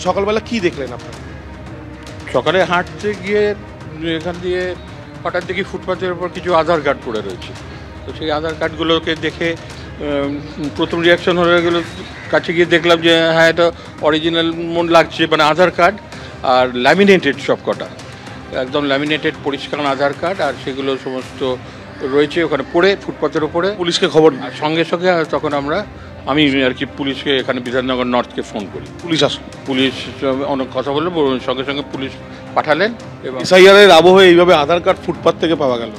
সকালবেলা কি দেখলেন আপনারা? সকালে হাঁটতে গিয়ে এখান দিয়ে হঠাৎ দেখি ফুটপাথের উপর কিছু আধার কার্ড পড়ে রয়েছে। তো সেই আধার কার্ডগুলোকে দেখে প্রথম রিয়াকশন হয়ে গেল, কাছে গিয়ে দেখলাম যে হ্যাঁ এটা অরিজিনাল মন লাগছে, মানে আধার কার্ড আর ল্যামিনেটেড, সব কটা একদম ল্যামিনেটেড পরিষ্কার আধার কার্ড, আর সেগুলো সমস্ত রয়েছে ওখানে পড়ে ফুটপাথের ওপরে। পুলিশকে খবর আর সঙ্গে সঙ্গে তখন আমি আর কি পুলিশকে, এখানে বিধাননগর নর্থকে ফোন করি। পুলিশ অনেক কথা বললো, সঙ্গে সঙ্গে পুলিশ পাঠালেন। এবং এসআইআরের আবহে এইভাবে আধার কার্ড ফুটপাথ থেকে পাওয়া গেল।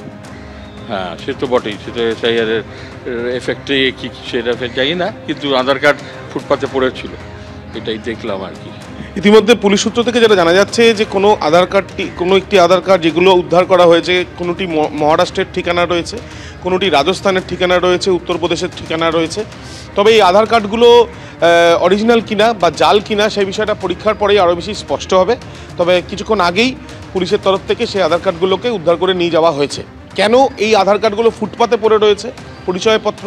হ্যাঁ, সে তো বটেই, সে তো এসআইআরের এফেক্টে কি সেটা জানি না, কিন্তু আধার কার্ড ফুটপাথে পড়েছিল, এটাই দেখলাম আর কি। ইতিমধ্যে পুলিশ সূত্র থেকে যেটা জানা যাচ্ছে যে কোনো একটি আধার কার্ড যেগুলো উদ্ধার করা হয়েছে, কোনোটি মহারাষ্ট্রের ঠিকানা রয়েছে, কোনোটি রাজস্থানের ঠিকানা রয়েছে, উত্তরপ্রদেশের ঠিকানা রয়েছে। তবে এই আধার কার্ডগুলো অরিজিনাল কিনা বা জাল কিনা সেই বিষয়টা পরীক্ষার পরেই আরও বেশি স্পষ্ট হবে। তবে কিছুক্ষণ আগেই পুলিশের তরফ থেকে সেই আধার কার্ডগুলোকে উদ্ধার করে নিয়ে যাওয়া হয়েছে। কেন এই আধার কার্ডগুলো ফুটপাতে পড়ে রয়েছে পরিচয়পত্র,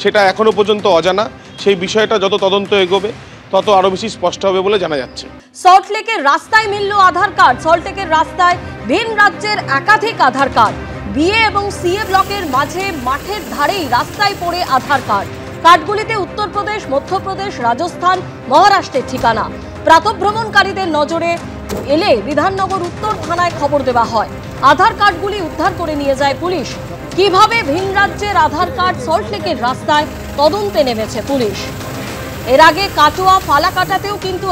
সেটা এখনও পর্যন্ত অজানা। সেই বিষয়টা যত তদন্ত এগোবে তত আরও বেশি স্পষ্ট হবে বলে জানা যাচ্ছে। সল্টলেকের রাস্তায় মিলল আধার কার্ড। সল্টলেকের রাস্তায় ভিন রাজ্যের একাধিক আধার কার্ড। বিএ এবং সিএ ব্লকের মাঝে মাঠের ধারেই রাস্তায় পড়ে আধার কার্ড। কার্ডগুলিতে উত্তরপ্রদেশ, মধ্যপ্রদেশ, রাজস্থান, মহারাষ্ট্রের ঠিকানা। প্রাতঃভ্রমণকারীদের নজরে এলে বিধাননগর উত্তর থানায় খবর দেওয়া হয়। আধার কার্ডগুলি উদ্ধার করে নিয়ে যায় পুলিশ। কিভাবে ভিন রাজ্যের আধার কার্ড সল্টলেকের রাস্তায়, তদন্তে নেমেছে পুলিশ। এর আগে কাটোয়া, ফালাকাটাতেও কিন্তু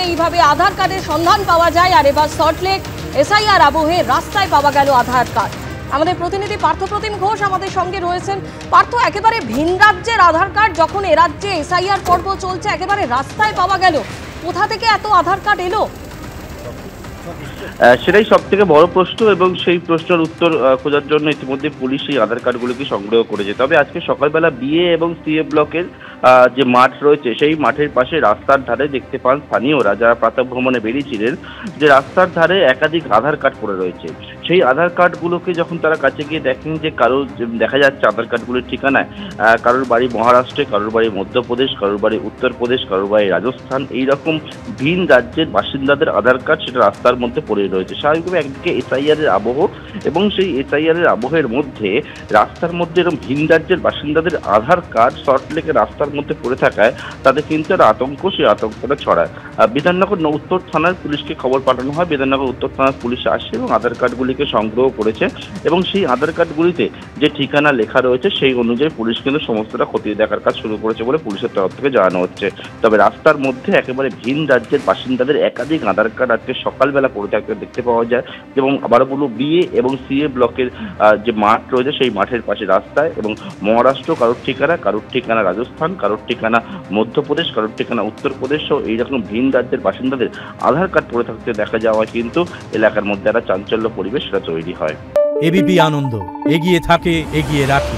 এইভাবে আধার কার্ডের সন্ধান পাওয়া যায়। আর এবার সল্টলেক এসআইআর আবহে রাস্তায় পাওয়া গেল আধার কার্ড। আমাদের প্রতিনিধি পার্থপ্রতিম ঘোষ আমাদের সঙ্গে রয়েছেন। পার্থ, একেবারে ভিন রাজ্যের আধার কার্ড যখন এ রাজ্যে এসআইআর পর্ব চলছে, একেবারে রাস্তায় পাওয়া গেল, কোথা থেকে এত আধার কার্ড এলো? সেটাই সব থেকে বড় প্রশ্ন, এবং সেই প্রশ্নের উত্তর খোঁজার জন্য ইতিমধ্যে পুলিশ এই আধার কার্ডগুলোকে সংগ্রহ করেছে। তবে আজকে সকালবেলা বিএ এবং সিএ ব্লকের যে মাঠ রয়েছে, সেই মাঠের পাশে রাস্তার ধারে দেখতে পান স্থানীয়রা, যারা প্রাতঃভ্রমণে বেরিয়েছিলেন, যে রাস্তার ধারে একাধিক আধার কার্ড পড়ে রয়েছে। সেই আধার কার্ডগুলোকে যখন তারা কাছে গিয়ে দেখেন, যে কারোর দেখা যাচ্ছে আধার কার্ডগুলির ঠিকানায় কারোর বাড়ি মহারাষ্ট্রে, কারোর বাড়ি মধ্যপ্রদেশ, কারোর বাড়ি উত্তরপ্রদেশ, কারোর বাড়ি রাজস্থান, এইরকম ভিন রাজ্যের বাসিন্দাদের আধার কার্ড সেটা রাস্তার মধ্যে পড়ে রয়েছে। স্বাভাবিকভাবে একদিকে এসআইআরের আবহ, এবং সেই এসআইআরের আবহের মধ্যে রাস্তার মধ্যে এরকম ভিন রাজ্যের বাসিন্দাদের আধার কার্ড সল্টলেকের রাস্তার মধ্যে পড়ে থাকায় তাদের কিন্তু একটা আতঙ্ক, সেই আতঙ্কটা ছড়ায়। বিধাননগর উত্তর থানার পুলিশকে খবর পাঠানো হয়। বিধাননগর উত্তর থানার পুলিশ আসে এবং আধার কার্ডগুলিকে সংগ্রহ করেছে, এবং সেই আধার কার্ডগুলিতে যে ঠিকানা লেখা রয়েছে সেই অনুযায়ী পুলিশ কিন্তু সমস্তটা খতিয়ে দেখার কাজ শুরু করেছে বলে পুলিশের তরফ থেকে জানানো হচ্ছে। তবে রাস্তার মধ্যে একেবারে ভিন রাজ্যের বাসিন্দাদের একাধিক আধার কার্ড আজকে সকালবেলা পড়ে থাকতে দেখতে পাওয়া যায়। এবং আবারও বলবো, বিএ এবং সিএ ব্লকের যে মাঠ রয়েছে সেই মাঠের পাশে রাস্তায়, এবং মহারাষ্ট্র কারোর ঠিকানা রাজস্থান, কারোর ঠিকানা মধ্যপ্রদেশ, কারোর ঠিকানা উত্তরপ্রদেশ সহ এইরকম ভিন রাজ্যের বাসিন্দাদের আধার কার্ড পড়ে থাকতে দেখা যাওয়ায় কিন্তু এলাকার মধ্যে একটা চাঞ্চল্য পরিবেশ সেটা তৈরি হয়। এবিপি আনন্দ, এগিয়ে থাকে, এগিয়ে রাখে।